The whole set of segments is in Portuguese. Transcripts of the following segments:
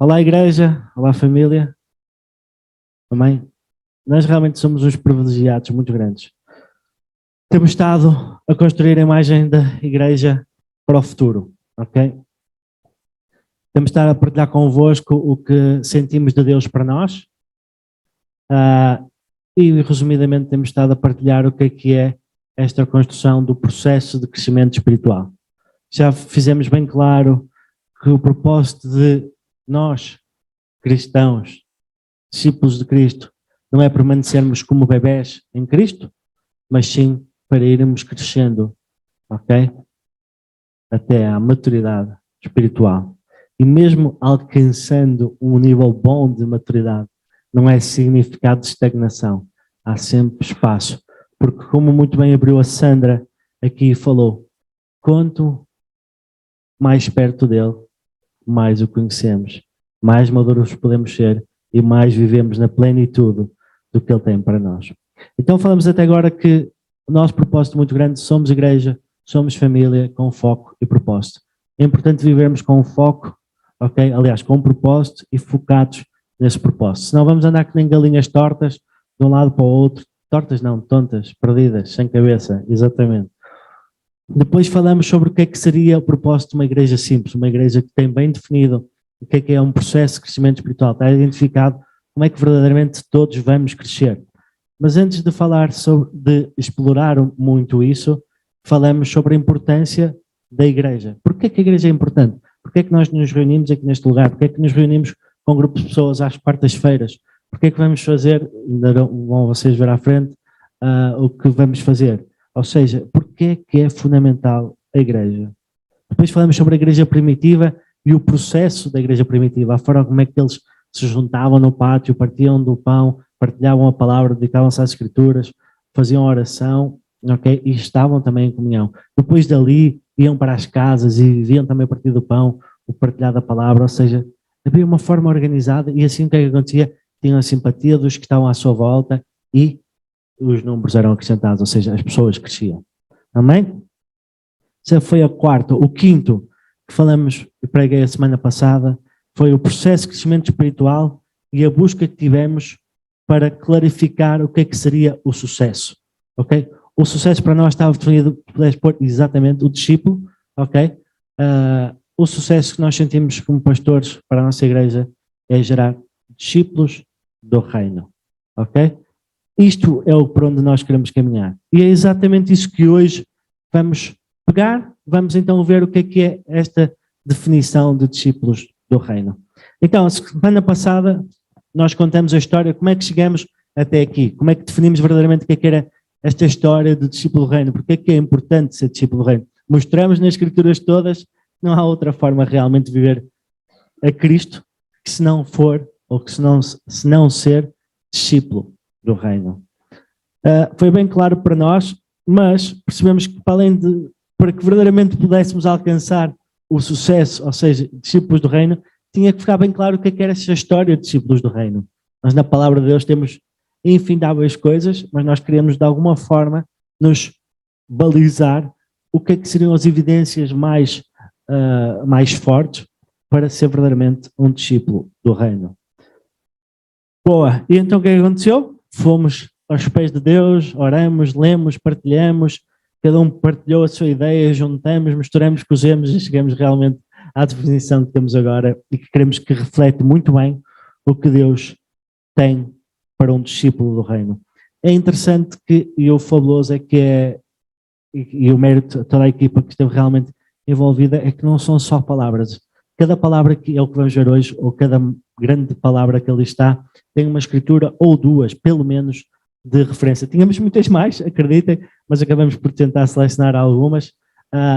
Olá, igreja. Olá, família. Amém? Nós realmente somos uns privilegiados muito grandes. Temos estado a construir a imagem da igreja para o futuro, ok? Temos estado a partilhar convosco o que sentimos de Deus para nós. E, resumidamente, temos estado a partilhar o que é esta construção do processo de crescimento espiritual. Já fizemos bem claro que o propósito de nós, cristãos, discípulos de Cristo, não é permanecermos como bebés em Cristo, mas sim para irmos crescendo, ok? Até à maturidade espiritual. E mesmo alcançando um nível bom de maturidade, não é significado de estagnação. Há sempre espaço. Porque, como muito bem abriu a Sandra aqui e falou, quanto mais perto dele, mais o conhecemos, mais maduros podemos ser e mais vivemos na plenitude do que ele tem para nós. Então falamos até agora que o nosso propósito muito grande, somos igreja, somos família com foco e propósito. É importante vivermos com foco, ok? Aliás, com propósito e focados nesse propósito. Senão vamos andar que nem galinhas tortas, de um lado para o outro. Tortas não, tontas, perdidas, sem cabeça, exatamente. Depois falamos sobre o que é que seria o propósito de uma igreja simples, uma igreja que tem bem definido o que é um processo de crescimento espiritual, está identificado como é que verdadeiramente todos vamos crescer. Mas antes de falar de explorar muito isso, falamos sobre a importância da igreja. Porquê é que a igreja é importante? Porquê é que nós nos reunimos aqui neste lugar? Porquê é que nos reunimos com grupos de pessoas às quartas-feiras? Porquê é que vamos fazer, ainda vão vocês ver à frente, o que vamos fazer? Ou seja, porquê que é fundamental a igreja? Depois falamos sobre a igreja primitiva e o processo da igreja primitiva, a forma como é que eles se juntavam no pátio, partiam do pão, partilhavam a palavra, dedicavam-se às escrituras, faziam oração, ok? E estavam também em comunhão. Depois dali, iam para as casas e viviam também a partir do pão, o partilhar da palavra, ou seja, havia uma forma organizada e assim o que é que acontecia? Tinham a simpatia dos que estavam à sua volta e os números eram acrescentados, ou seja, as pessoas cresciam. Amém? Esse foi a quarta. O quinto, que falamos e preguei a semana passada, foi o processo de crescimento espiritual e a busca que tivemos para clarificar o que é que seria o sucesso, ok? O sucesso para nós estava definido, puderes pôr exatamente o discípulo, ok? O sucesso que nós sentimos como pastores para a nossa igreja é gerar discípulos do reino, ok? Isto é o por onde nós queremos caminhar. E é exatamente isso que hoje vamos pegar, vamos então ver o que é esta definição de discípulos do reino. Então, a semana passada nós contamos a história, como é que chegamos até aqui, como é que definimos verdadeiramente o que era esta história de discípulo do reino, porque é importante ser discípulo do reino. Mostramos nas escrituras todas que não há outra forma realmente de viver a Cristo que se não for, ou que se não ser discípulo do reino. Foi bem claro para nós, mas percebemos que para que verdadeiramente pudéssemos alcançar o sucesso, ou seja, discípulos do reino, tinha que ficar bem claro o que era essa história de discípulos do reino. Nós na palavra de Deus temos infindáveis coisas, mas nós queremos de alguma forma nos balizar o que seriam as evidências mais fortes para ser verdadeiramente um discípulo do reino. Boa, e então o que aconteceu? Fomos aos pés de Deus, oramos, lemos, partilhamos, cada um partilhou a sua ideia, juntamos, misturamos, cozemos e chegamos realmente à definição que temos agora e que queremos que reflete muito bem o que Deus tem para um discípulo do reino. É interessante e o fabuloso é que e o mérito, toda a equipa que esteve realmente envolvida, é que não são só palavras. Cada palavra que é o que vamos ver hoje, ou cada grande palavra que ali está, tem uma escritura ou duas, pelo menos, de referência. Tínhamos muitas mais, acreditem, mas acabamos por tentar selecionar algumas.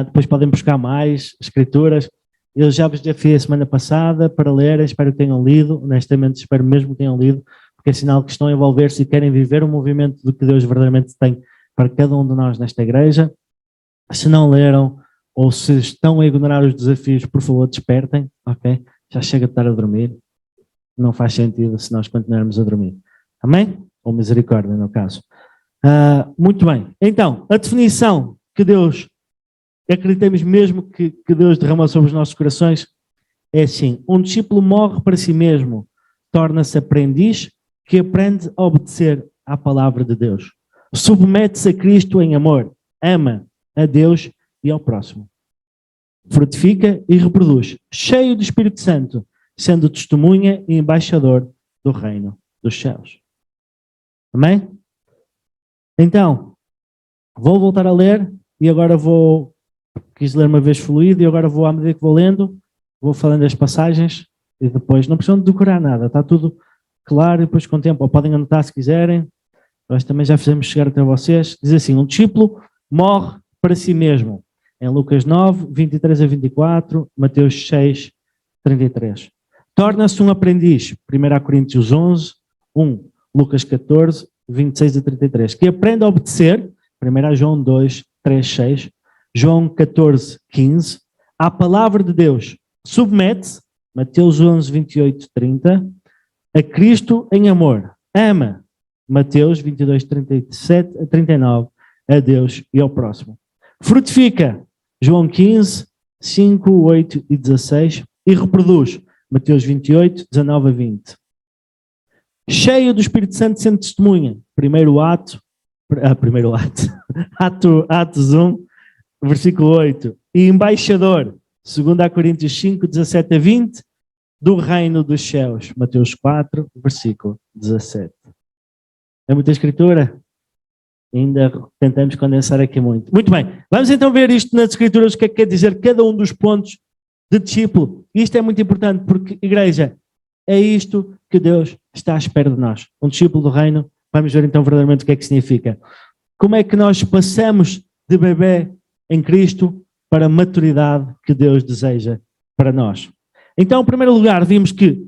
Depois podem buscar mais escrituras. Eu já vos desafiei a semana passada para lerem, espero que tenham lido, honestamente espero mesmo que tenham lido, porque é sinal que estão a envolver-se e querem viver o movimento do que Deus verdadeiramente tem para cada um de nós nesta igreja. Se não leram, ou se estão a ignorar os desafios, por favor despertem, ok? Já chega de estar a dormir, não faz sentido se nós continuarmos a dormir. Amém? Ou misericórdia, no caso. Muito bem. Então, a definição que Deus, acreditemos mesmo que Deus derramou sobre os nossos corações, é assim: um discípulo morre para si mesmo, torna-se aprendiz que aprende a obedecer à palavra de Deus. Submete-se a Cristo em amor, ama a Deus e ao próximo. Frutifica e reproduz, cheio do Espírito Santo, sendo testemunha e embaixador do reino dos céus. Amém? Então, vou voltar a ler e agora quis ler uma vez fluido e agora vou, à medida que vou lendo, vou falando as passagens e depois, não precisam de decorar nada, está tudo claro e depois com o tempo, ou podem anotar se quiserem, nós também já fizemos chegar até vocês. Diz assim: um discípulo morre para si mesmo. Em Lucas 9, 23 a 24, Mateus 6, 33. Torna-se um aprendiz, 1 Coríntios 11, 1, Lucas 14, 26 a 33, que aprende a obedecer, 1 João 2, 3, 6, João 14, 15, à palavra de Deus. Submete-se, Mateus 11, 28, 30, a Cristo em amor. Ama, Mateus 22, 37 a 39, a Deus e ao próximo. Frutifica, João 15, 5, 8 e 16, e reproduz, Mateus 28, 19 a 20. Cheio do Espírito Santo, sendo testemunha. Atos 1, versículo 8. E embaixador, 2 Coríntios 5, 17 a 20, do reino dos céus. Mateus 4, versículo 17. É muita escritura? Ainda tentamos condensar aqui muito. Muito bem, vamos então ver isto nas escrituras, o que é que quer dizer cada um dos pontos de discípulo. Isto é muito importante porque, igreja, é isto que Deus está à espera de nós. Um discípulo do reino, vamos ver então verdadeiramente o que é que significa. Como é que nós passamos de bebê em Cristo para a maturidade que Deus deseja para nós. Então, em primeiro lugar, vimos que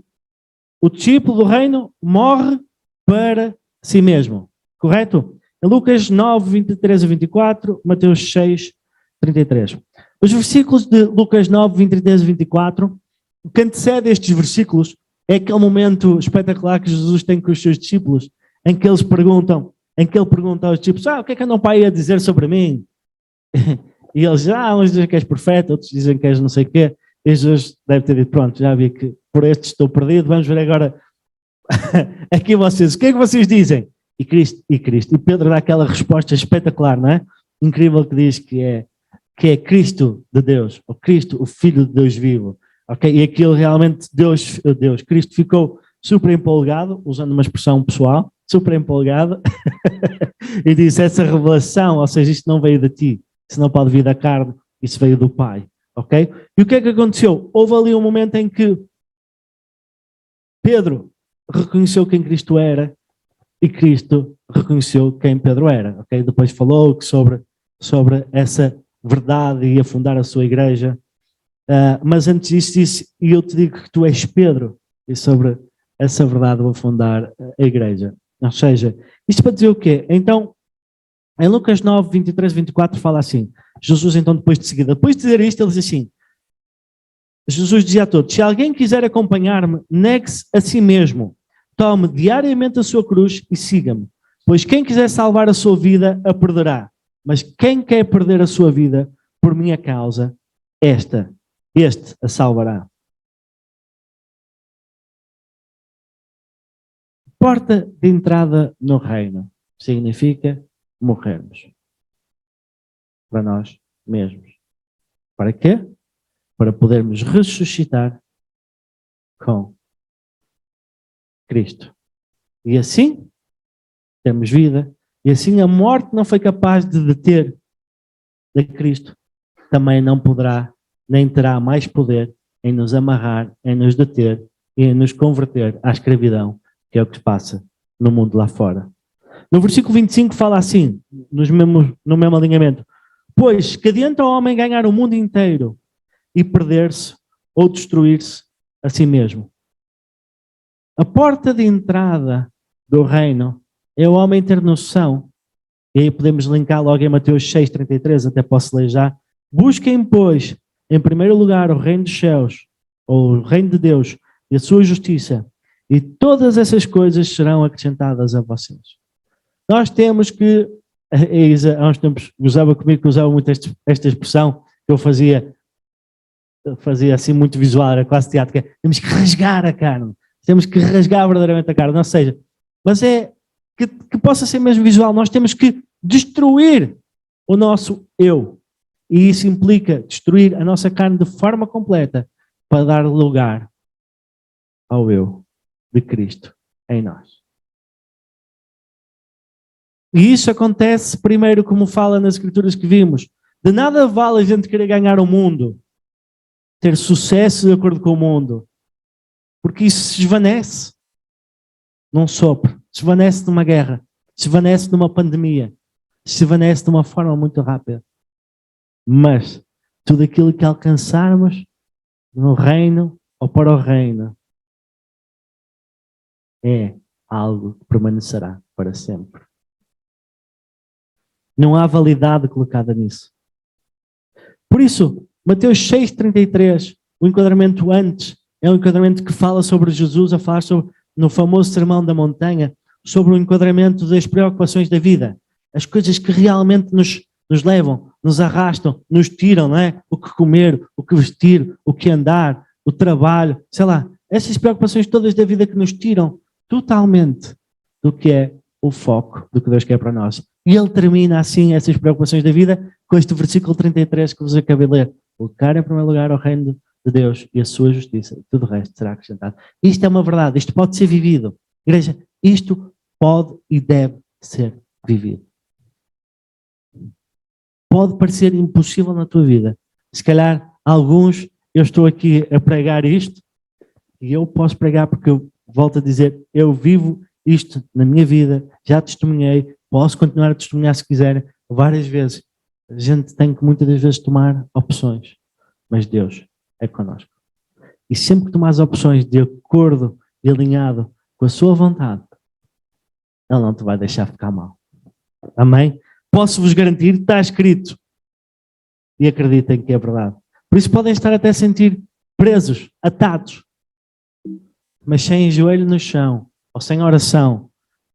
o discípulo do reino morre para si mesmo. Correto? Em Lucas 9, 23 a 24, Mateus 6, 33. Os versículos de Lucas 9, 23 a 24, o que antecede estes versículos é aquele momento espetacular que Jesus tem com os seus discípulos, em que ele pergunta aos discípulos: o que é que andam para aí a dizer sobre mim? E eles, uns dizem que és profeta, outros dizem que és não sei o quê. E Jesus deve ter dito: pronto, já vi que por este estou perdido, vamos ver agora aqui vocês, o que é que vocês dizem? E Pedro dá aquela resposta espetacular, não é? Incrível, que diz que é Cristo de Deus, ou Cristo, o Filho de Deus vivo. Okay? E aquilo realmente, Cristo ficou super empolgado, usando uma expressão pessoal, super empolgado, e disse: essa revelação, ou seja, isto não veio de ti, isso não pode vir da carne, isso veio do Pai. Ok? E o que é que aconteceu? Houve ali um momento em que Pedro reconheceu quem Cristo era e Cristo reconheceu quem Pedro era. Ok? Depois falou sobre essa verdade e ia fundar a sua igreja. Mas antes disso disse: e eu te digo que tu és Pedro, e sobre essa verdade vou fundar a igreja. Ou seja, isto para dizer o quê? Então, em Lucas 9, 23 e 24 fala assim, Jesus então depois de dizer isto, ele diz assim, Jesus dizia a todos: se alguém quiser acompanhar-me, negue-se a si mesmo, tome diariamente a sua cruz e siga-me, pois quem quiser salvar a sua vida, a perderá, mas quem quer perder a sua vida por minha causa, este a salvará. Porta de entrada no reino significa morrermos para nós mesmos. Para quê? Para podermos ressuscitar com Cristo. E assim temos vida. E assim a morte não foi capaz de deter a Cristo. Também não poderá, nem terá mais poder em nos amarrar, em nos deter e em nos converter à escravidão, que é o que se passa no mundo lá fora. No versículo 25 fala assim, no mesmo alinhamento: pois que adianta ao homem ganhar o mundo inteiro e perder-se ou destruir-se a si mesmo? A porta de entrada do reino é o homem ter noção, e aí podemos linkar logo em Mateus 6,33, até posso ler já: busquem, pois, em primeiro lugar o reino dos céus, ou o reino de Deus, e a sua justiça, e todas essas coisas serão acrescentadas a vocês. Nós temos que, a Isa há uns tempos gozava comigo, que usava muito esta expressão que eu fazia: fazia assim muito visual, era quase teatro, que é, temos que rasgar a carne, temos que rasgar verdadeiramente a carne, ou seja, mas é que possa ser mesmo visual, nós temos que destruir o nosso eu, e isso implica destruir a nossa carne de forma completa para dar lugar ao eu de Cristo em nós. E isso acontece primeiro, como fala nas escrituras que vimos, de nada vale a gente querer ganhar o mundo, ter sucesso de acordo com o mundo, porque isso se esvanece num sopro, se esvanece numa guerra, se esvanece numa pandemia, se esvanece de uma forma muito rápida. Mas tudo aquilo que alcançarmos no reino ou para o reino é algo que permanecerá para sempre. Não há validade colocada nisso. Por isso, Mateus 6,33, o enquadramento antes, é um enquadramento que fala sobre Jesus, a falar sobre, no famoso Sermão da Montanha, sobre o enquadramento das preocupações da vida. As coisas que realmente nos levam, nos arrastam, nos tiram, não é? O que comer, o que vestir, o que andar, o trabalho, sei lá. Essas preocupações todas da vida que nos tiram totalmente do que é o foco do que Deus quer para nós. E ele termina assim essas preocupações da vida com este versículo 33 que vos acabei de ler. Colocar em primeiro lugar o reino de Deus e a sua justiça, e tudo o resto será acrescentado. Isto é uma verdade, isto pode ser vivido. Igreja, isto pode e deve ser vivido. Pode parecer impossível na tua vida. Se calhar, alguns, eu estou aqui a pregar isto, e eu posso pregar porque eu volto a dizer, eu vivo isto na minha vida, já testemunhei, posso continuar a testemunhar se quiser, várias vezes. A gente tem que muitas das vezes tomar opções, mas Deus é connosco. E sempre que tomares opções de acordo e alinhado com a sua vontade, Ele não te vai deixar ficar mal. Amém? Posso-vos garantir, está escrito. E acreditem que é verdade. Por isso podem estar até a sentir presos, atados, mas sem joelho no chão, ou sem oração,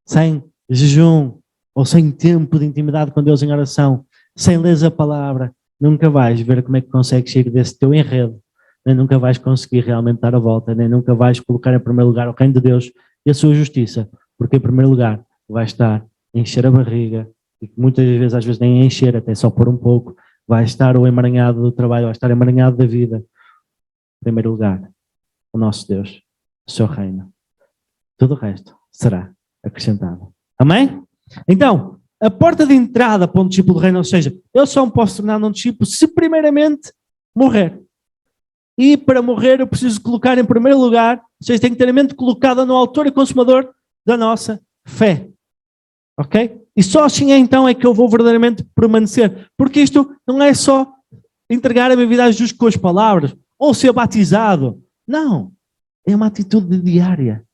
sem jejum, ou sem tempo de intimidade com Deus em oração, sem ler a palavra, nunca vais ver como é que consegues sair desse teu enredo, nem nunca vais conseguir realmente dar a volta, nem nunca vais colocar em primeiro lugar o reino de Deus e a sua justiça, porque em primeiro lugar vai estar a encher a barriga, e muitas vezes, às vezes nem a encher, até só por um pouco, vai estar o emaranhado do trabalho, vai estar o emaranhado da vida. Em primeiro lugar, o nosso Deus, o seu reino. Tudo o resto será acrescentado. Amém? Então, a porta de entrada para um discípulo do reino, ou seja, eu só me posso tornar um discípulo se primeiramente morrer. E para morrer eu preciso colocar em primeiro lugar, ou seja, tenho que ter a mente colocada no autor e consumador da nossa fé. Ok? E só assim então é que eu vou verdadeiramente permanecer. Porque isto não é só entregar a minha vida a Jesus com as palavras, ou ser batizado. Não. É uma atitude diária.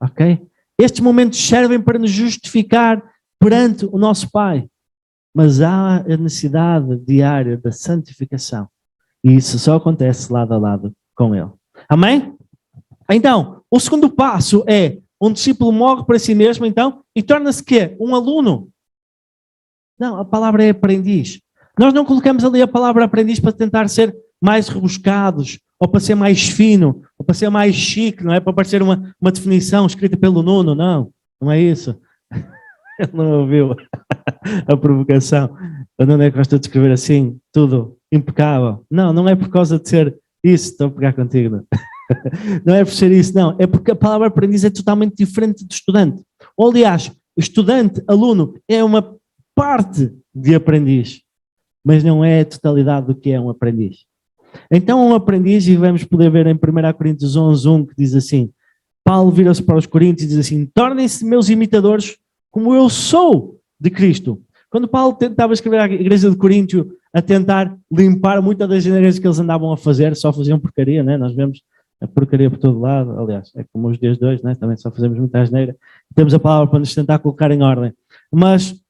Ok? Estes momentos servem para nos justificar perante o nosso Pai. Mas há a necessidade diária da santificação. E isso só acontece lado a lado com Ele. Amém? Então, o segundo passo é um discípulo morre para si mesmo, então, e torna-se quê? Um aluno. Não, a palavra é aprendiz. Nós não colocamos ali a palavra aprendiz para tentar ser mais rebuscados, ou para ser mais fino, ou para ser mais chique, não é? Para parecer uma definição escrita pelo Nuno, não é isso. Ele não ouviu a provocação. O Nuno é que gosta de escrever assim, tudo impecável. Não é por causa de ser isso, estou a pegar contigo, não. Não é por ser isso, não. É porque a palavra aprendiz é totalmente diferente de estudante. Ou, aliás, estudante, aluno, é uma parte de aprendiz, mas não é a totalidade do que é um aprendiz. Então, um aprendiz, e vamos poder ver em 1 Coríntios 11:1, que diz assim, Paulo vira-se para os Coríntios e diz assim, tornem-se meus imitadores como eu sou de Cristo. Quando Paulo tentava escrever à igreja de Coríntio a tentar limpar muitas das generações que eles andavam a fazer, só faziam porcaria, né? Nós vemos a porcaria por todo lado, aliás, é como os dias de hoje, né? Também só fazemos muita asneira. Temos a palavra para nos tentar colocar em ordem. Mas,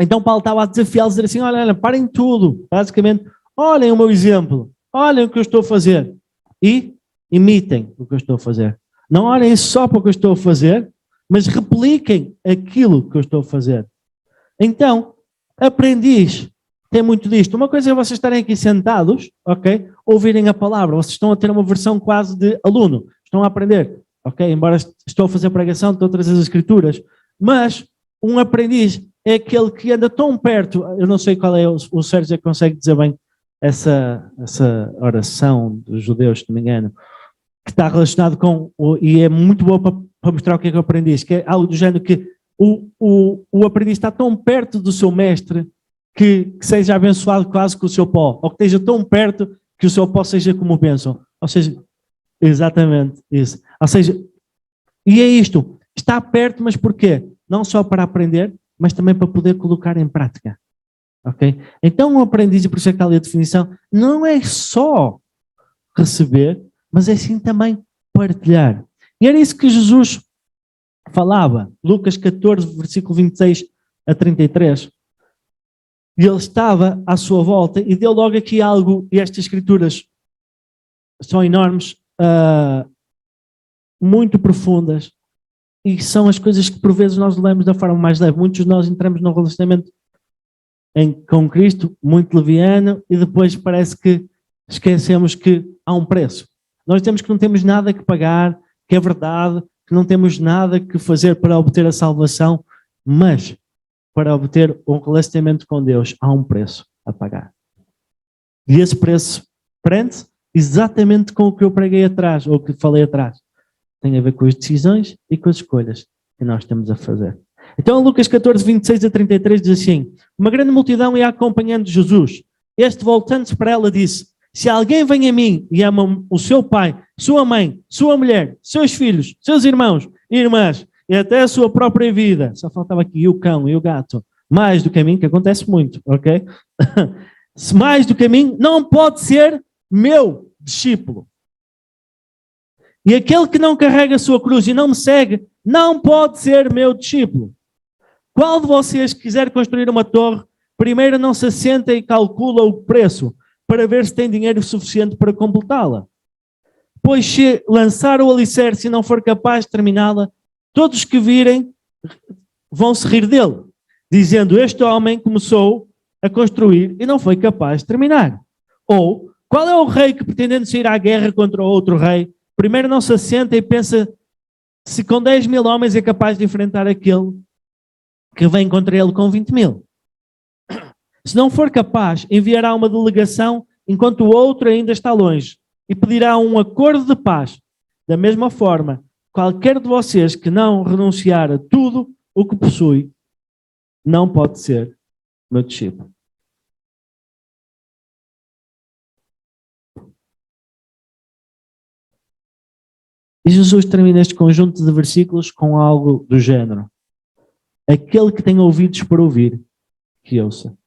então Paulo estava a desafiá-los, a dizer assim, olha, parem tudo, basicamente, olhem o meu exemplo, olhem o que eu estou a fazer e imitem o que eu estou a fazer. Não olhem só para o que eu estou a fazer, mas repliquem aquilo que eu estou a fazer. Então, aprendiz tem muito disto. Uma coisa é vocês estarem aqui sentados, ok? Ouvirem a palavra. Vocês estão a ter uma versão quase de aluno. Estão a aprender, ok? Embora estou a fazer pregação, estou a trazer as escrituras. Mas um aprendiz é aquele que anda tão perto. Eu não sei qual é, o Sérgio consegue dizer bem essa oração dos judeus, se não me engano, que está relacionado com, e é muito boa para mostrar o que é o aprendiz, que é algo do género que o aprendiz está tão perto do seu mestre que seja abençoado quase com o seu pó, ou que esteja tão perto que o seu pó seja como bênção. Ou seja, exatamente isso. Ou seja, e é isto, está perto, mas porquê? Não só para aprender, mas também para poder colocar em prática. Ok? Então o aprendiz, e por isso é que está ali a definição, não é só receber, mas é sim também partilhar. E era isso que Jesus falava, Lucas 14, versículo 26 a 33. E ele estava à sua volta e deu logo aqui algo, e estas escrituras são enormes, muito profundas, e são as coisas que por vezes nós lemos da forma mais leve. Muitos de nós entramos num relacionamento com Cristo, muito leviano, e depois parece que esquecemos que há um preço. Nós temos que não temos nada que pagar, que é verdade, que não temos nada que fazer para obter a salvação, mas para obter um relacionamento com Deus há um preço a pagar. E esse preço prende-se exatamente com o que eu preguei atrás, ou que falei atrás. Tem a ver com as decisões e com as escolhas que nós temos a fazer. Então Lucas 14, 26 a 33 diz assim: uma grande multidão ia acompanhando Jesus. Este, voltando-se para ela, disse: se alguém vem a mim e ama o seu pai, sua mãe, sua mulher, seus filhos, seus irmãos e irmãs, e até a sua própria vida, só faltava aqui o cão e o gato, mais do que a mim, que acontece muito, ok? Se mais do que a mim, não pode ser meu discípulo. E aquele que não carrega a sua cruz e não me segue, não pode ser meu discípulo. Qual de vocês quiser construir uma torre, primeiro não se assenta e calcula o preço, para ver se tem dinheiro suficiente para completá-la? Pois se lançar o alicerce e não for capaz de terminá-la, todos que virem vão se rir dele, dizendo: este homem começou a construir e não foi capaz de terminar. Ou, qual é o rei que, pretendendo sair à guerra contra outro rei, primeiro não se assenta e pensa se com 10.000 homens é capaz de enfrentar aquele que vem contra ele com 20.000? Se não for capaz, enviará uma delegação enquanto o outro ainda está longe e pedirá um acordo de paz. Da mesma forma, qualquer de vocês que não renunciar a tudo o que possui, não pode ser meu discípulo. E Jesus termina este conjunto de versículos com algo do género: aquele que tem ouvidos para ouvir, que ouça.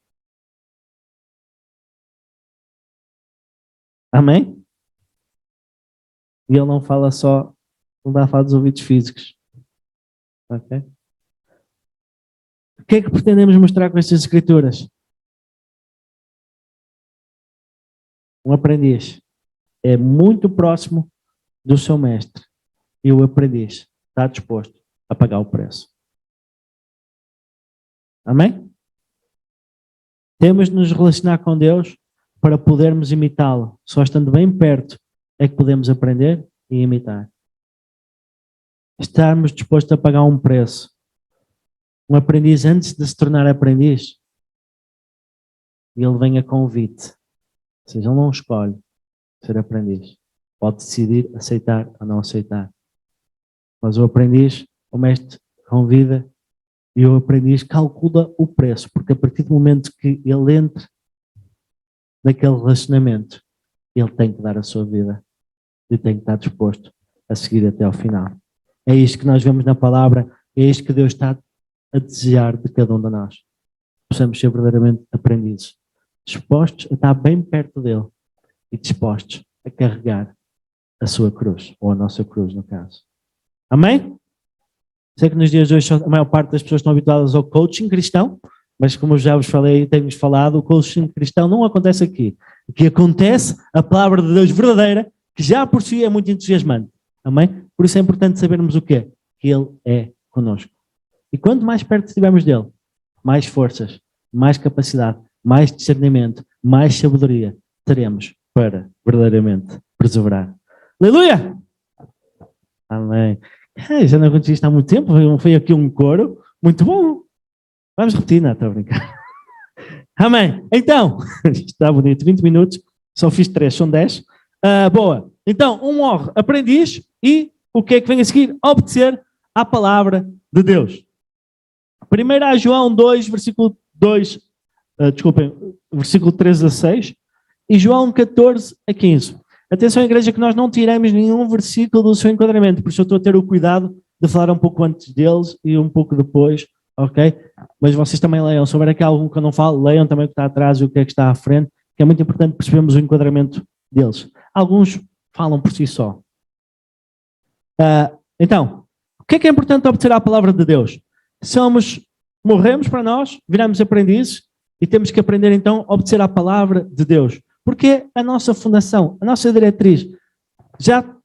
Amém? E ele não fala só, não dá a falar dos ouvidos físicos. Ok? O que é que pretendemos mostrar com estas escrituras? Um aprendiz é muito próximo do seu mestre e o aprendiz está disposto a pagar o preço. Amém? Temos de nos relacionar com Deus para podermos imitá-lo. Só estando bem perto é que podemos aprender e imitar. Estarmos dispostos a pagar um preço. Um aprendiz, antes de se tornar aprendiz, ele vem a convite. Ou seja, ele não escolhe ser aprendiz. Pode decidir aceitar ou não aceitar. Mas o aprendiz, o mestre convida e o aprendiz calcula o preço, porque a partir do momento que ele entra naquele relacionamento, ele tem que dar a sua vida e tem que estar disposto a seguir até ao final. É isto que nós vemos na palavra, é isto que Deus está a desejar de cada um de nós. Possamos ser verdadeiramente aprendizes, dispostos a estar bem perto dele e dispostos a carregar a sua cruz, ou a nossa cruz, no caso. Amém? Sei que nos dias de hoje a maior parte das pessoas estão habituadas ao coaching cristão, mas como já vos falei, temos falado, o coaching cristão não acontece aqui. Aqui acontece a palavra de Deus verdadeira, que já por si é muito entusiasmante. Amém? Por isso é importante sabermos o quê? Que Ele é connosco. E quanto mais perto estivermos dele, mais forças, mais capacidade, mais discernimento, mais sabedoria teremos para verdadeiramente perseverar. Aleluia! Amém. Já não aconteceu isto há muito tempo, foi aqui um coro muito bom. Vamos repetir, não, estou a brincar. Amém. Então, está bonito, 20 minutos, só fiz 3, são 10. Boa. Então, morre aprendiz e o que é que vem a seguir? Obedecer à palavra de Deus. 1 João 2, versículo 2, versículo 13 a 6 e João 14 a 15. Atenção, igreja, que nós não tiramos nenhum versículo do seu enquadramento, por isso eu estou a ter o cuidado de falar um pouco antes deles e um pouco depois, ok? Mas vocês também leiam, se houver aqui algum que eu não falo, leiam também o que está atrás e o que é que está à frente, que é muito importante percebermos o enquadramento deles. Alguns falam por si só. Então, o que é importante obedecer à palavra de Deus? Morremos para nós, viramos aprendizes e temos que aprender então a obedecer à palavra de Deus. Porque é a nossa fundação, a nossa diretriz. Já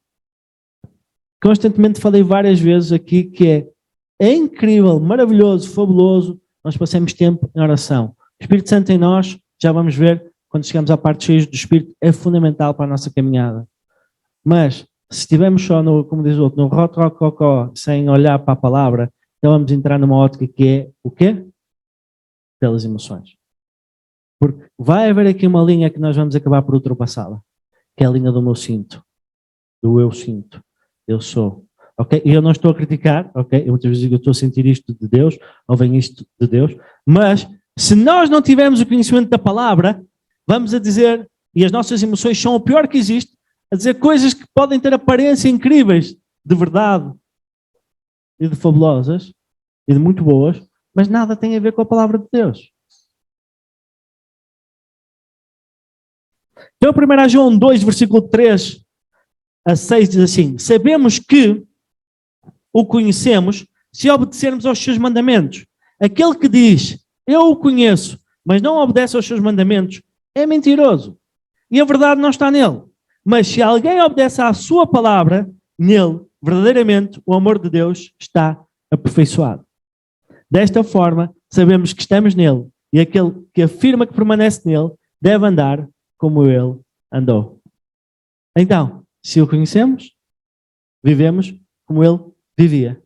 constantemente falei várias vezes aqui que é incrível, maravilhoso, fabuloso, nós passamos tempo em oração. O Espírito Santo em nós, já vamos ver, quando chegamos à parte cheia do Espírito, é fundamental para a nossa caminhada. Mas, se estivermos só no, como diz o outro, no rococó, sem olhar para a palavra, então vamos entrar numa ótica que é o quê? Pelas emoções. Porque vai haver aqui uma linha que nós vamos acabar por ultrapassá-la, que é a linha do meu cinto, do eu sinto, eu sou. Ok? E eu não estou a criticar, ok? Eu muitas vezes digo, eu estou a sentir isto de Deus, ou vem isto de Deus, mas se nós não tivermos o conhecimento da palavra, vamos a dizer, e as nossas emoções são o pior que existe, a dizer coisas que podem ter aparência incríveis, de verdade, e de fabulosas, e de muito boas, mas nada tem a ver com a palavra de Deus. Então, 1 João 2, versículo 3 a 6 diz assim: sabemos que o conhecemos se obedecermos aos seus mandamentos. Aquele que diz, eu o conheço, mas não obedece aos seus mandamentos, é mentiroso. E a verdade não está nele. Mas se alguém obedece à sua palavra, nele, verdadeiramente, o amor de Deus está aperfeiçoado. Desta forma, sabemos que estamos nele, e aquele que afirma que permanece nele, deve andar como ele andou. Então, se o conhecemos, vivemos como ele vivia.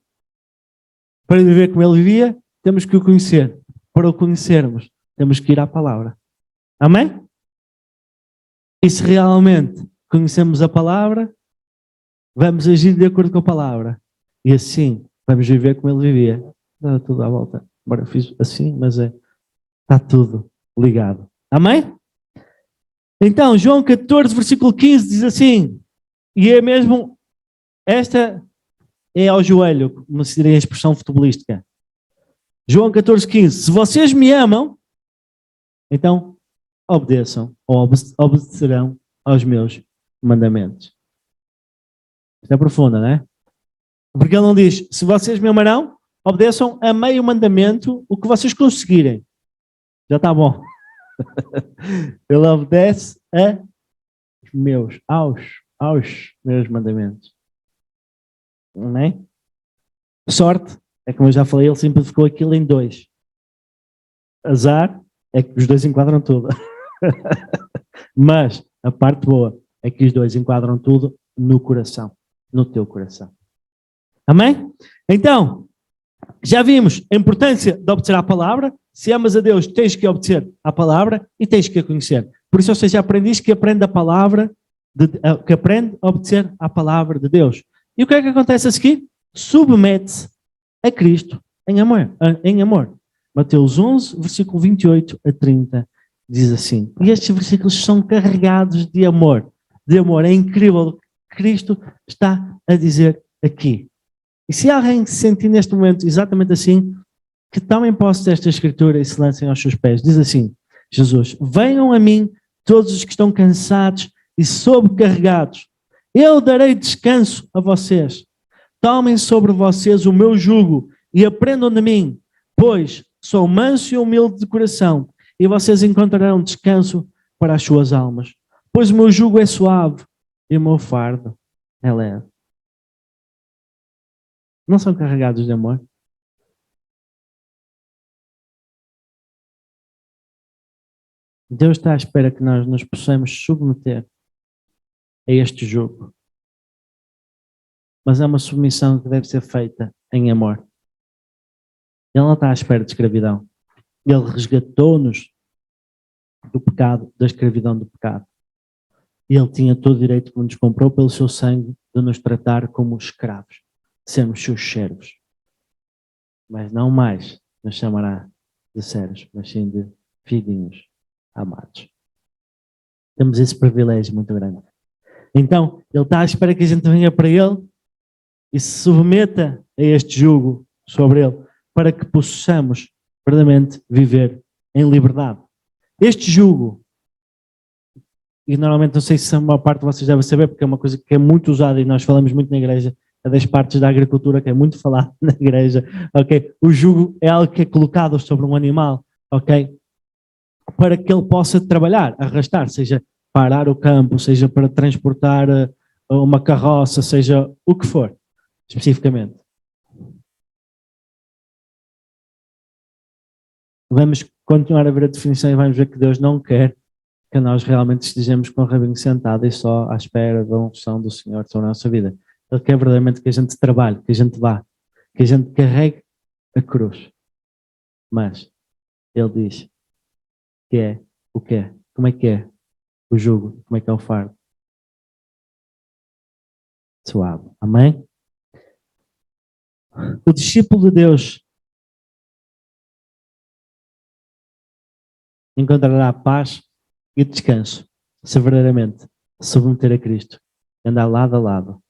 Para viver como ele vivia, temos que o conhecer. Para o conhecermos, temos que ir à palavra. Amém? E se realmente conhecemos a palavra, vamos agir de acordo com a palavra. E assim, vamos viver como ele vivia. Dá tudo à volta. Agora eu fiz assim, mas está tudo ligado. Amém? Então, João 14, versículo 15 diz assim, e é mesmo, esta é ao joelho, como se diria a expressão futebolística. João 14, 15, se vocês me amam, então obedeçam, ou obedecerão aos meus mandamentos. Isto é profundo, não é? Porque ele não diz, se vocês me amarão, obedeçam a meio mandamento o que vocês conseguirem. Já está bom. Ele obedece aos meus mandamentos. Não é? Sorte, é como eu já falei, ele simplificou aquilo em 2. Azar, é que os 2 enquadram tudo. Mas a parte boa é que os 2 enquadram tudo no coração, no teu coração. Amém? Então, já vimos a importância de obedecer à palavra. Se amas a Deus, tens que obedecer à palavra e tens que a conhecer. Por isso, ou seja, aprendes que aprende a palavra, que aprende a obedecer à palavra de Deus. E o que é que acontece a seguir? Submete-se a Cristo em amor. Mateus 11, versículo 28 a 30, diz assim. E estes versículos são carregados de amor. De amor. É incrível o que Cristo está a dizer aqui. E se alguém se sentir neste momento exatamente assim, que tomem posse desta escritura e se lancem aos seus pés. Diz assim, Jesus, venham a mim todos os que estão cansados e sobrecarregados. Eu darei descanso a vocês. Tomem sobre vocês o meu jugo e aprendam de mim, pois sou manso e humilde de coração, e vocês encontrarão descanso para as suas almas. Pois o meu jugo é suave e o meu fardo é leve. Não são carregados de amor? Deus está à espera que nós nos possamos submeter a este jugo. Mas é uma submissão que deve ser feita em amor. Ele não está à espera de escravidão. Ele resgatou-nos do pecado, da escravidão do pecado. E ele tinha todo o direito que nos comprou pelo seu sangue de nos tratar como escravos, de sermos seus servos. Mas não mais nos chamará de servos, mas sim de filhinhos amados. Temos esse privilégio muito grande. Então, ele está à espera que a gente venha para ele e se submeta a este jugo sobre ele, para que possamos verdadeiramente viver em liberdade. Este jugo, e normalmente não sei se a maior parte de vocês deve saber, porque é uma coisa que é muito usada e nós falamos muito na igreja, é das partes da agricultura que é muito falada na igreja, ok? O jugo é algo que é colocado sobre um animal, ok? Para que ele possa trabalhar, arrastar, seja para arar o campo, seja para transportar uma carroça, seja o que for, especificamente. Vamos continuar a ver a definição e vamos ver que Deus não quer que nós realmente estejamos com o rabinho sentado e só à espera da unção do Senhor sobre a nossa vida. Ele quer verdadeiramente que a gente trabalhe, que a gente vá, que a gente carregue a cruz. Mas ele diz que é o que é, como é que é o jugo, como é que é o fardo. Suave. Amém? O discípulo de Deus encontrará paz e descanso se verdadeiramente submeter a Cristo, andar lado a lado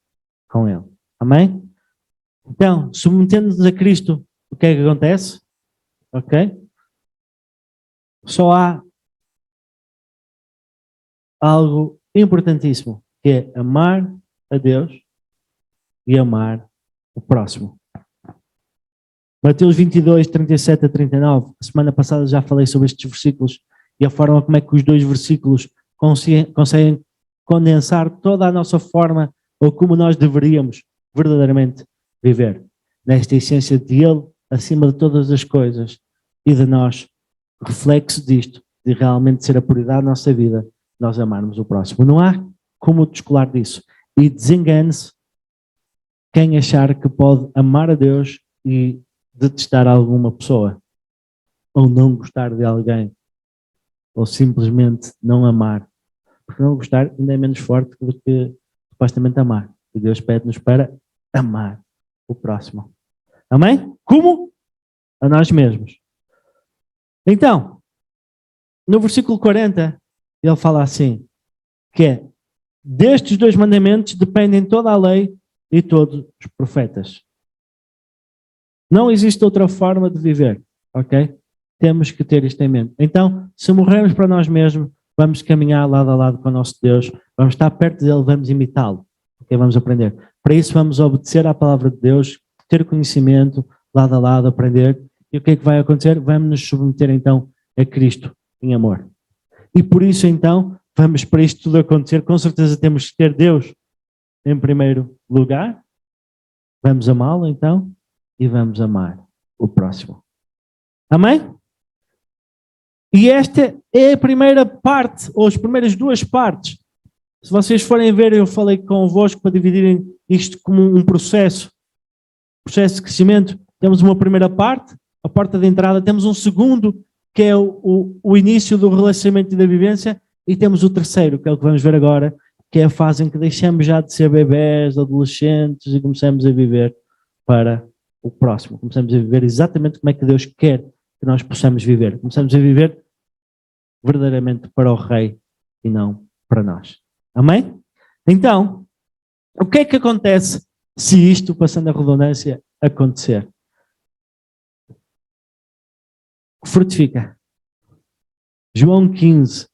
com Ele. Amém? Então, submetendo-nos a Cristo, o que é que acontece? Ok? Só há algo importantíssimo, que é amar a Deus e amar o próximo. Mateus 22, 37 a 39. A semana passada já falei sobre estes versículos e a forma como é que os dois versículos conseguem condensar toda a nossa forma ou como nós deveríamos verdadeiramente viver. Nesta essência de Ele, acima de todas as coisas, e de nós, reflexo disto, de realmente ser a prioridade da nossa vida, nós amarmos o próximo. Não há como descolar disso. E desengane-se quem achar que pode amar a Deus e detestar alguma pessoa, ou não gostar de alguém, ou simplesmente não amar. Porque não gostar ainda é menos forte do que supostamente amar. E Deus pede-nos para amar o próximo. Amém? Como? A nós mesmos. Então, no versículo 40, ele fala assim, que é, destes dois mandamentos dependem toda a lei e todos os profetas. Não existe outra forma de viver, ok? Temos que ter isto em mente. Então, se morrermos para nós mesmos, vamos caminhar lado a lado com o nosso Deus, vamos estar perto dele, vamos imitá-lo, ok? Vamos aprender. Para isso vamos obedecer à palavra de Deus, ter conhecimento, lado a lado, aprender. E o que é que vai acontecer? Vamos nos submeter então a Cristo em amor. E por isso então, vamos para isto tudo acontecer, com certeza temos que ter Deus em primeiro lugar, vamos amá-lo então, e vamos amar o próximo. Amém? E esta é a primeira parte, ou as primeiras duas partes. Se vocês forem ver, eu falei convosco para dividirem isto como um processo de crescimento. Temos uma primeira parte, a porta de entrada, temos um segundo, que é o início do relacionamento e da vivência, e temos o terceiro, que é o que vamos ver agora, que é a fase em que deixamos já de ser bebés, adolescentes, e começamos a viver para o próximo. Começamos a viver exatamente como é que Deus quer que nós possamos viver. Começamos a viver verdadeiramente para o Rei e não para nós. Amém? Então, o que é que acontece se isto, passando a redundância, acontecer? Frutifica. João 15,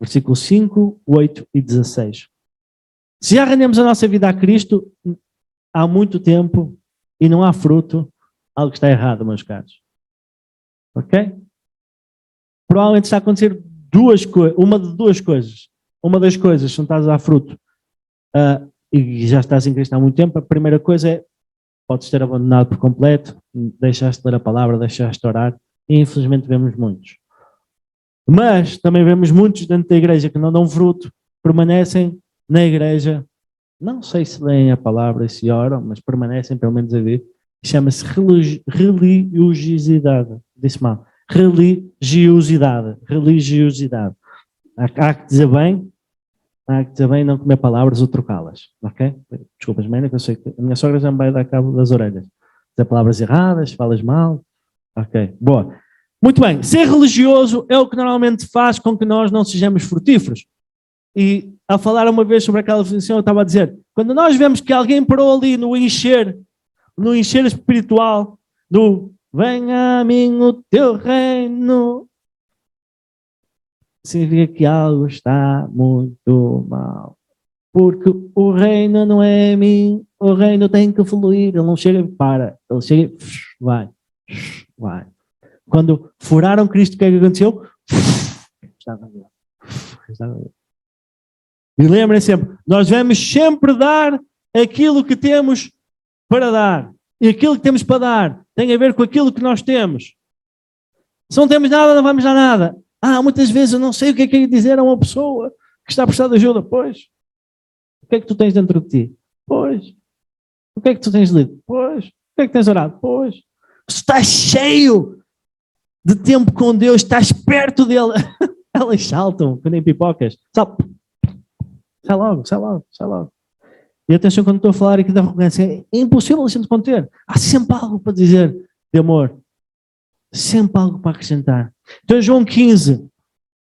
versículo 5, 8 e 16. Se já rendemos a nossa vida a Cristo há muito tempo e não há fruto, algo está errado, meus caros. Ok? Provavelmente está a acontecer uma de duas coisas. Uma das coisas, se não estás a dar fruto e já estás em Cristo há muito tempo, a primeira coisa é, podes ter abandonado por completo, deixaste de ler a palavra, deixaste de orar, e infelizmente vemos muitos. Mas também vemos muitos dentro da igreja que não dão fruto, permanecem na igreja, não sei se leem a palavra e se oram, mas permanecem pelo menos a ver. Chama-se religiosidade. Disse mal. Religiosidade. Há que dizer bem, não comer palavras ou trocá-las. Ok? Desculpas, Mena, que eu sei que a minha sogra já me vai dar cabo das orelhas. Dizer palavras erradas, falas mal. Ok, boa. Muito bem, ser religioso é o que normalmente faz com que nós não sejamos frutíferos. E ao falar uma vez sobre aquela definição, eu estava a dizer, quando nós vemos que alguém parou ali no encher espiritual, do venha a mim o teu reino, significa que algo está muito mal. Porque o reino não é a mim, o reino tem que fluir, ele não chega e para, ele chega e vai. Quando furaram Cristo, o que é que aconteceu? Estava ali. E lembrem sempre, nós vamos sempre dar aquilo que temos para dar. E aquilo que temos para dar tem a ver com aquilo que nós temos. Se não temos nada, não vamos dar nada. Muitas vezes eu não sei o que é dizer a uma pessoa que está a precisar de ajuda. Pois. O que é que tu tens dentro de ti? Pois. O que é que tu tens lido? Pois. O que é que tens orado? Pois. Tu estás cheio de tempo com Deus, estás perto dele. Elas saltam, que nem pipocas. Sai logo. E atenção, quando estou a falar aqui da arrogância, é impossível a gente conter. Há sempre algo para dizer de amor. Sempre algo para acrescentar. Então, João 15,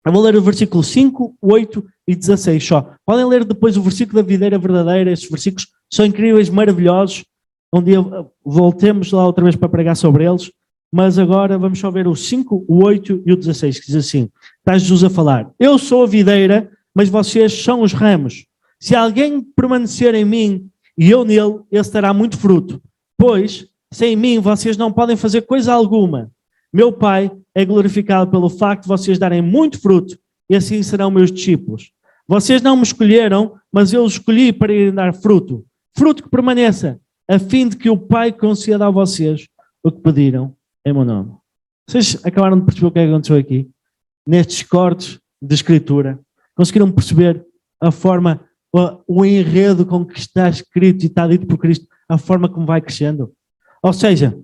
eu vou ler o versículo 5, 8 e 16 só. Podem ler depois o versículo da videira verdadeira. Estes versículos são incríveis, maravilhosos. Um dia voltemos lá outra vez para pregar sobre eles. Mas agora vamos só ver o 5, o 8 e o 16, que diz assim. Está Jesus a falar. Eu sou a videira, mas vocês são os ramos. Se alguém permanecer em mim e eu nele, esse dará muito fruto. Pois, sem mim, vocês não podem fazer coisa alguma. Meu Pai é glorificado pelo facto de vocês darem muito fruto, e assim serão meus discípulos. Vocês não me escolheram, mas eu os escolhi para irem dar fruto. Fruto que permaneça, a fim de que o Pai conceda a vocês o que pediram em meu nome. Vocês acabaram de perceber o que aconteceu aqui? Nestes cortes de escritura. Conseguiram perceber a forma, o enredo com que está escrito e está dito por Cristo, a forma como vai crescendo? Ou seja,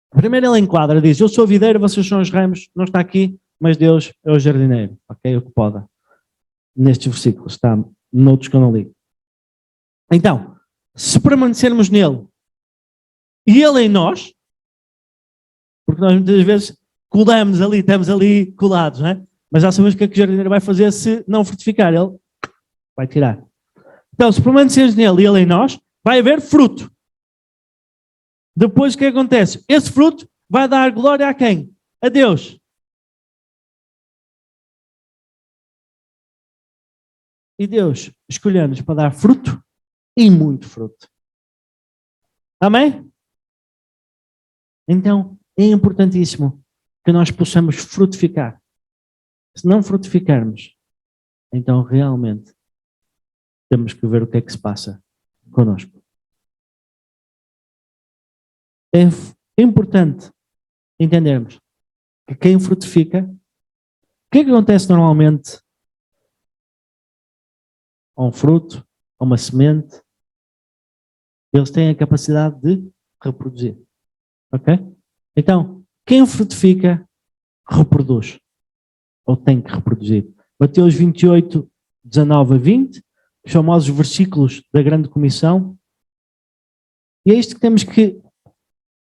primeiro ele enquadra, diz, eu sou a videira, vocês são os ramos, não está aqui, mas Deus é o jardineiro, ok? O que pode. Nestes versículos, está noutros que eu não li. Então, se permanecermos nele e ele em nós, porque nós muitas vezes colamos ali, estamos ali colados, não é? Mas já sabemos o que é que o jardineiro vai fazer se não frutificar. Ele vai tirar. Então, se permaneceres nele e ele em nós, vai haver fruto. Depois o que acontece? Esse fruto vai dar glória a quem? A Deus. E Deus escolheu-nos para dar fruto e muito fruto. Amém? Então, é importantíssimo que nós possamos frutificar. Se não frutificarmos, então realmente temos que ver o que é que se passa connosco. É importante entendermos que quem frutifica, o que é que acontece normalmente a um fruto, a uma semente? Eles têm a capacidade de reproduzir. Ok? Então, quem frutifica, reproduz. Ou tem que reproduzir. Mateus 28, 19 a 20, os famosos versículos da grande comissão. E é isto que temos que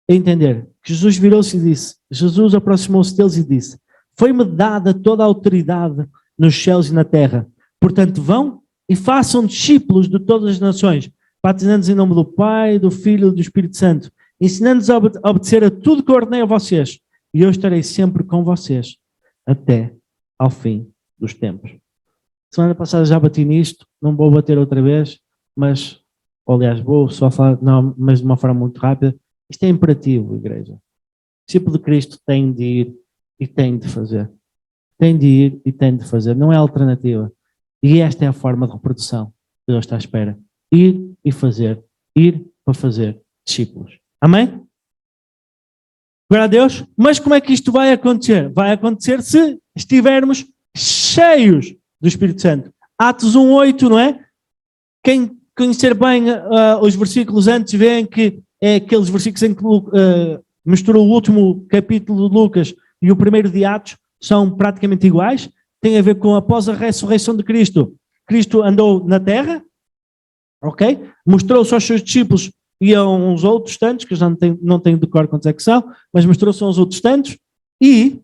entender. Jesus virou-se e disse, Jesus aproximou-se deles e disse, foi-me dada toda a autoridade nos céus e na terra. Portanto, vão e façam discípulos de todas as nações, batizando-os em nome do Pai, do Filho e do Espírito Santo, ensinando-os a obedecer a tudo que eu ordenei a vocês. E eu estarei sempre com vocês até ao fim dos tempos. Semana passada já bati nisto, não vou bater outra vez, mas, aliás, vou só falar, não, mas de uma forma muito rápida. Isto é imperativo, igreja. O discípulo de Cristo tem de ir e tem de fazer. Tem de ir e tem de fazer. Não é alternativa. E esta é a forma de reprodução que Deus está à espera. Ir e fazer. Ir para fazer discípulos. Amém? Glória a Deus. Mas como é que isto vai acontecer? Vai acontecer se estivermos cheios do Espírito Santo. Atos 1:8, não é? Quem conhecer bem os versículos antes, veem que é aqueles versículos em que misturou o último capítulo de Lucas e o primeiro de Atos, são praticamente iguais. Tem a ver com após a ressurreição de Cristo. Cristo andou na terra, ok? Mostrou-se aos seus discípulos e a uns outros tantos, que eu já não tenho de cor quantos é que são, mas mostrou-se aos outros tantos, e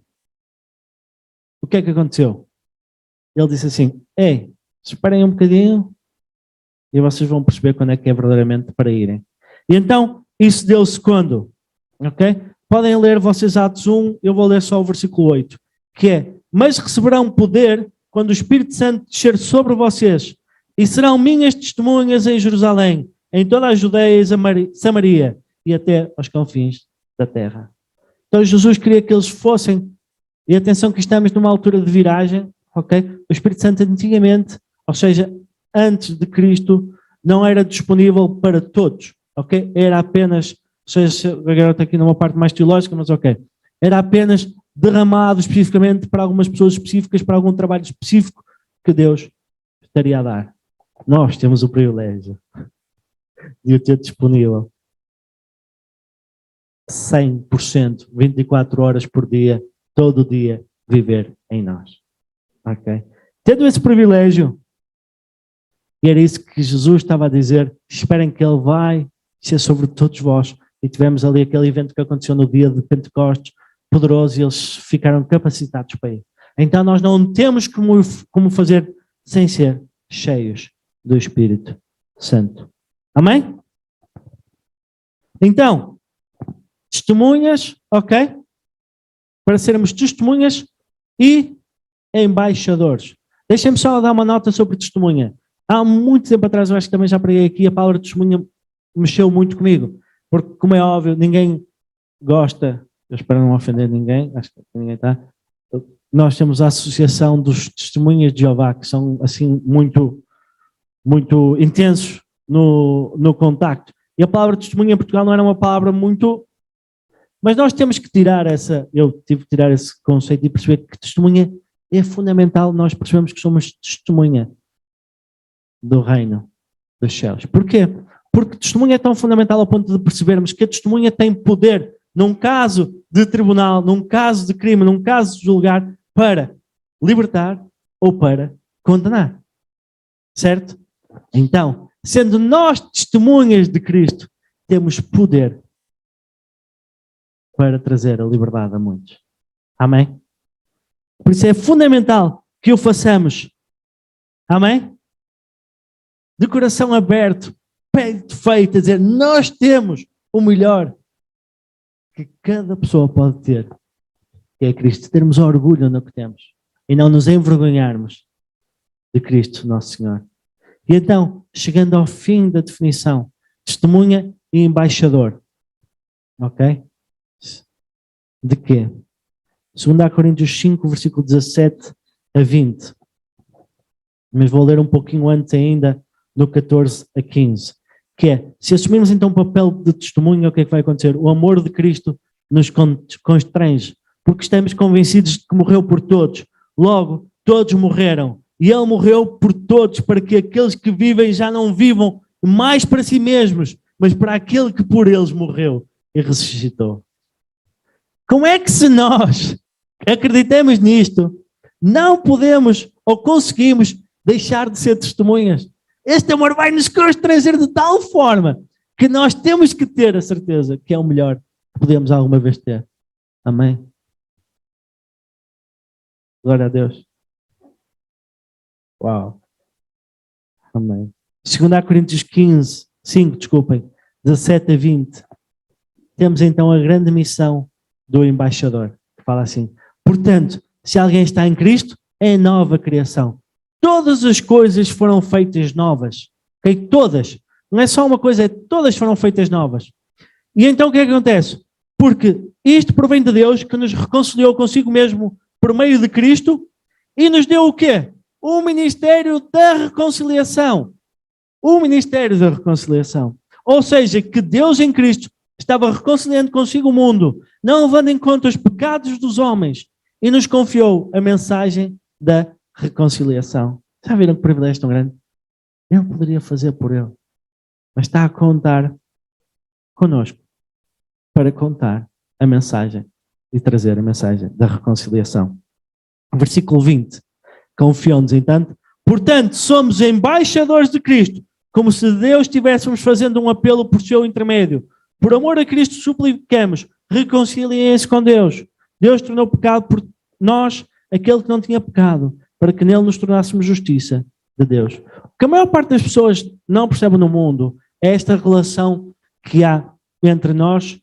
o que é que aconteceu? Ele disse assim: ei, esperem um bocadinho e vocês vão perceber quando é que é verdadeiramente para irem. E então, isso deu-se quando? Ok? Podem ler vocês Atos 1, eu vou ler só o versículo 8, que é: mas receberão poder quando o Espírito Santo descer sobre vocês, e serão minhas testemunhas em Jerusalém, em toda a Judeia e Samaria, e até aos confins da terra. Então Jesus queria que eles fossem, e atenção que estamos numa altura de viragem, ok? O Espírito Santo antigamente, ou seja, antes de Cristo, não era disponível para todos, ok? Era apenas, ou seja, agora estou aqui numa parte mais teológica, mas ok, era apenas derramado especificamente para algumas pessoas específicas, para algum trabalho específico que Deus estaria a dar. Nós temos o privilégio de o ter disponível 100%, 24 horas por dia, todo dia, viver em nós. Ok? Tendo esse privilégio, e era isso que Jesus estava a dizer, esperem que Ele vai ser sobre todos vós. E tivemos ali aquele evento que aconteceu no dia de Pentecostes, poderoso, e eles ficaram capacitados para ir. Então nós não temos como fazer sem ser cheios do Espírito Santo. Amém? Então, testemunhas, ok? Para sermos testemunhas e embaixadores. Deixem-me só dar uma nota sobre testemunha. Há muito tempo atrás, eu acho que também já preguei aqui, a palavra testemunha mexeu muito comigo. Porque, como é óbvio, ninguém gosta, eu espero não ofender ninguém, acho que ninguém está. Nós temos a Associação dos Testemunhas de Jeová, que são assim muito intensos no contacto. E a palavra testemunha em Portugal não era uma palavra muito... Mas nós temos que tirar eu tive que tirar esse conceito e perceber que testemunha é fundamental. Nós percebemos que somos testemunha do reino dos céus. Porquê? Porque testemunha é tão fundamental ao ponto de percebermos que a testemunha tem poder num caso de tribunal, num caso de crime, num caso de julgar, para libertar ou para condenar. Certo? Então, sendo nós testemunhas de Cristo, temos poder para trazer a liberdade a muitos. Amém? Por isso é fundamental que o façamos. Amém? De coração aberto, peito feito, a dizer, nós temos o melhor que cada pessoa pode ter, que é Cristo. Termos orgulho no que temos e não nos envergonharmos de Cristo, nosso Senhor. E então, chegando ao fim da definição, testemunha e embaixador. Ok? De quê? 2 Coríntios 5, versículo 17 a 20. Mas vou ler um pouquinho antes ainda, no 14 a 15. Que é, se assumirmos então o papel de testemunha, o que é que vai acontecer? O amor de Cristo nos constrange, porque estamos convencidos de que morreu por todos. Logo, todos morreram. E Ele morreu por todos, para que aqueles que vivem já não vivam mais para si mesmos, mas para aquele que por eles morreu e ressuscitou. Como é que, se nós acreditamos nisto, não podemos ou conseguimos deixar de ser testemunhas? Este amor vai nos constranger de tal forma que nós temos que ter a certeza que é o melhor que podemos alguma vez ter. Amém? Glória a Deus. Uau. Amém. 2 Coríntios 5, 17 a 20. Temos então a grande missão do embaixador, que fala assim: portanto, se alguém está em Cristo, é nova criação. Todas as coisas foram feitas novas. Okay? Todas. Não é só uma coisa, é todas foram feitas novas. E então o que é que acontece? Porque isto provém de Deus, que nos reconciliou consigo mesmo por meio de Cristo e nos deu o quê? O ministério da reconciliação. O ministério da reconciliação. Ou seja, que Deus em Cristo estava reconciliando consigo o mundo, não levando em conta os pecados dos homens, e nos confiou a mensagem da reconciliação. Já viram que privilégio tão grande? Ele poderia fazer por ele, mas está a contar connosco para contar a mensagem e trazer a mensagem da reconciliação. Versículo 20. Confiam-nos, entanto, portanto, somos embaixadores de Cristo, como se Deus estivéssemos fazendo um apelo por seu intermédio. Por amor a Cristo suplicamos, reconciliem-se com Deus. Deus tornou pecado por nós aquele que não tinha pecado, para que nele nos tornássemos justiça de Deus. O que a maior parte das pessoas não percebe no mundo é esta relação que há entre nós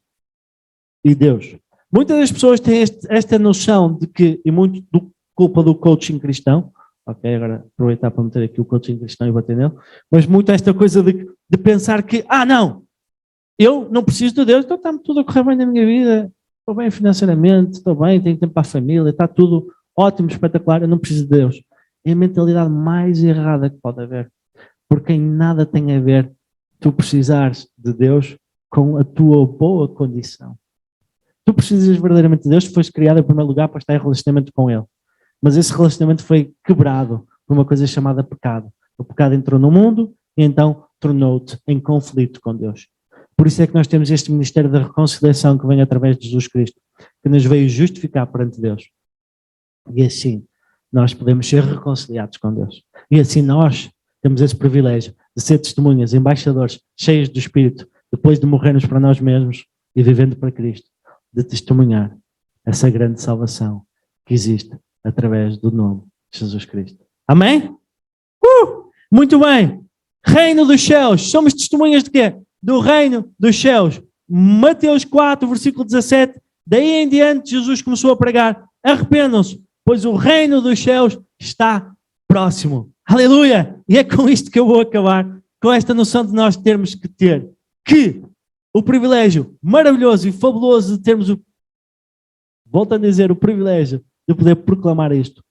e Deus. Muitas das pessoas têm esta noção de que, e muito culpa do coaching cristão, ok, agora aproveitar para meter aqui o coaching cristão e bater nele, mas muito esta coisa de pensar que, não, eu não preciso de Deus, então está tudo a correr bem na minha vida, estou bem financeiramente, estou bem, tenho tempo para a família, está tudo ótimo, espetacular, eu não preciso de Deus. É a mentalidade mais errada que pode haver, porque em nada tem a ver tu precisares de Deus com a tua boa condição. Tu precisas verdadeiramente de Deus, tu foste criado em primeiro lugar para estar em relacionamento com Ele. Mas esse relacionamento foi quebrado por uma coisa chamada pecado. O pecado entrou no mundo e então tornou-te em conflito com Deus. Por isso é que nós temos este ministério da reconciliação que vem através de Jesus Cristo, que nos veio justificar perante Deus. E assim nós podemos ser reconciliados com Deus. E assim nós temos esse privilégio de ser testemunhas, embaixadores, cheios do Espírito, depois de morrermos para nós mesmos e vivendo para Cristo, de testemunhar essa grande salvação que existe através do nome de Jesus Cristo. Amém? Muito bem. Reino dos céus. Somos testemunhas de quê? Do reino dos céus. Mateus 4, versículo 17. Daí em diante Jesus começou a pregar: arrependam-se, pois o reino dos céus está próximo. Aleluia! E é com isto que eu vou acabar, com esta noção de nós termos que ter o privilégio maravilhoso e fabuloso de termos voltando a dizer, o privilégio de poder proclamar isto.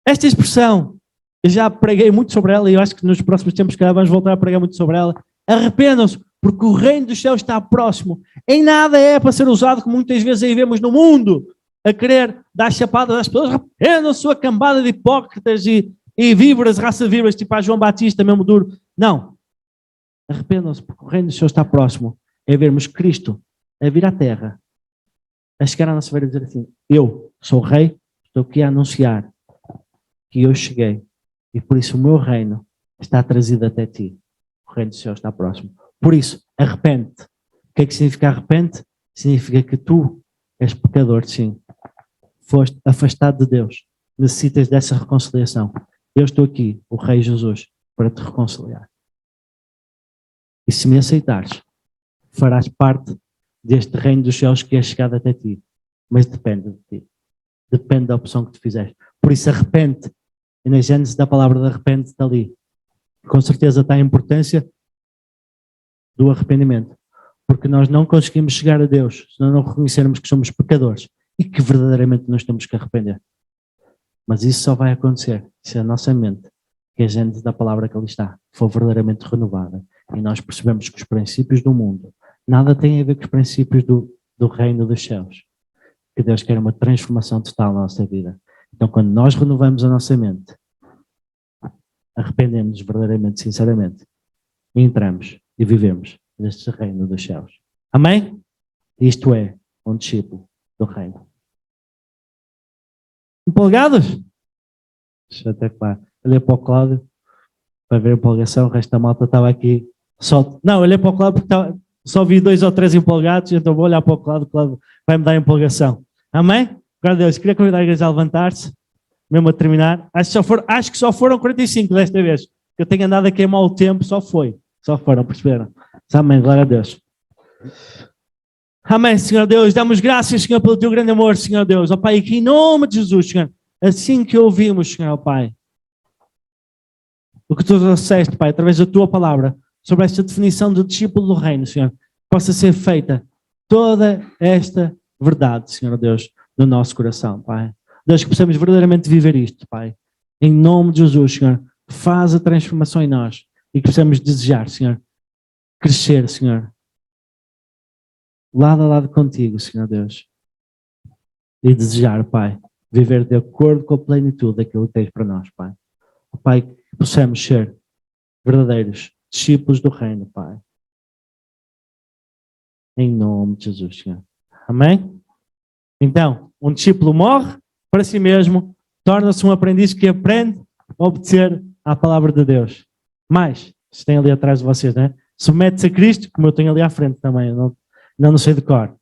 Esta expressão, eu já preguei muito sobre ela e eu acho que nos próximos tempos vamos voltar a pregar muito sobre ela. Arrependam-se, porque o reino dos céus está próximo. Em nada é para ser usado, como muitas vezes aí vemos no mundo, a querer dar chapadas às pessoas. Arrependam-se, sua cambada de hipócritas e víboras, raça de víboras, tipo a João Batista, mesmo duro. Não. Arrependam-se, porque o reino dos céus está próximo. É vermos Cristo a vir à terra, a chegar à nossa beira e dizer assim: eu sou o rei, estou aqui a anunciar que eu cheguei e por isso o meu reino está trazido até ti. O reino dos céus está próximo. Por isso, arrepende-te. O que é que significa arrepende? Significa que tu és pecador, sim. Foste afastado de Deus. Necessitas dessa reconciliação. Eu estou aqui, o Rei Jesus, para te reconciliar. E se me aceitares, farás parte deste reino dos céus que é chegado até ti. Mas depende de ti. Depende da opção que tu fizeres. Por isso, arrepende. E na gênese da palavra de arrepende está ali. Com certeza está a importância do arrependimento. Porque nós não conseguimos chegar a Deus se não reconhecermos que somos pecadores e que verdadeiramente nos temos que arrepender. Mas isso só vai acontecer se a nossa mente, que a gênese da palavra que ali está, for verdadeiramente renovada. E nós percebemos que os princípios do mundo nada têm a ver com os princípios do reino dos céus. Que Deus quer uma transformação total na nossa vida. Então, quando nós renovamos a nossa mente, arrependemos verdadeiramente, sinceramente, e entramos e vivemos neste reino dos céus. Amém? Isto é um discípulo do reino. Empolgados? Deixa eu até claro. Olhei para o Cláudio para ver a empolgação, o resto da malta estava aqui. Não, olhei para o Cláudio porque só vi 2 ou 3 empolgados, então vou olhar para o Cláudio vai-me dar empolgação. Amém? Glória a Deus. Queria convidar a igreja a levantar-se, mesmo a terminar. Acho que só foram 45 desta vez. Eu tenho andado a queimar o tempo, só foram, perceberam? Amém, glória a Deus. Amém, Senhor Deus. Damos graças, Senhor, pelo teu grande amor, Senhor Deus. Ó Pai, que em nome de Jesus, Senhor, assim que ouvimos, Senhor, ó Pai, o que tu trouxeste, Pai, através da tua palavra, sobre esta definição de discípulo do reino, Senhor, possa ser feita toda esta verdade, Senhor Deus, no nosso coração, Pai. Deus, que possamos verdadeiramente viver isto, Pai. Em nome de Jesus, Senhor, faz a transformação em nós e que possamos desejar, Senhor, crescer, Senhor, lado a lado contigo, Senhor Deus. e desejar, Pai, viver de acordo com a plenitude daquilo que tens para nós, Pai. Pai, que possamos ser verdadeiros discípulos do reino, Pai. Em nome de Jesus, Senhor. Amém? Então, um discípulo morre para si mesmo, torna-se um aprendiz que aprende a obedecer à palavra de Deus. Mais, se tem ali atrás de vocês, né? Submete-se a Cristo, como eu tenho ali à frente também, eu não sei de cor.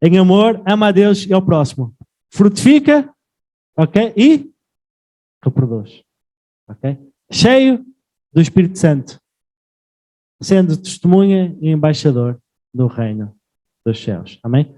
Em amor, ama a Deus e ao próximo. Frutifica, ok? E reproduz, ok? Cheio do Espírito Santo, sendo testemunha e embaixador do reino dos céus. Amém?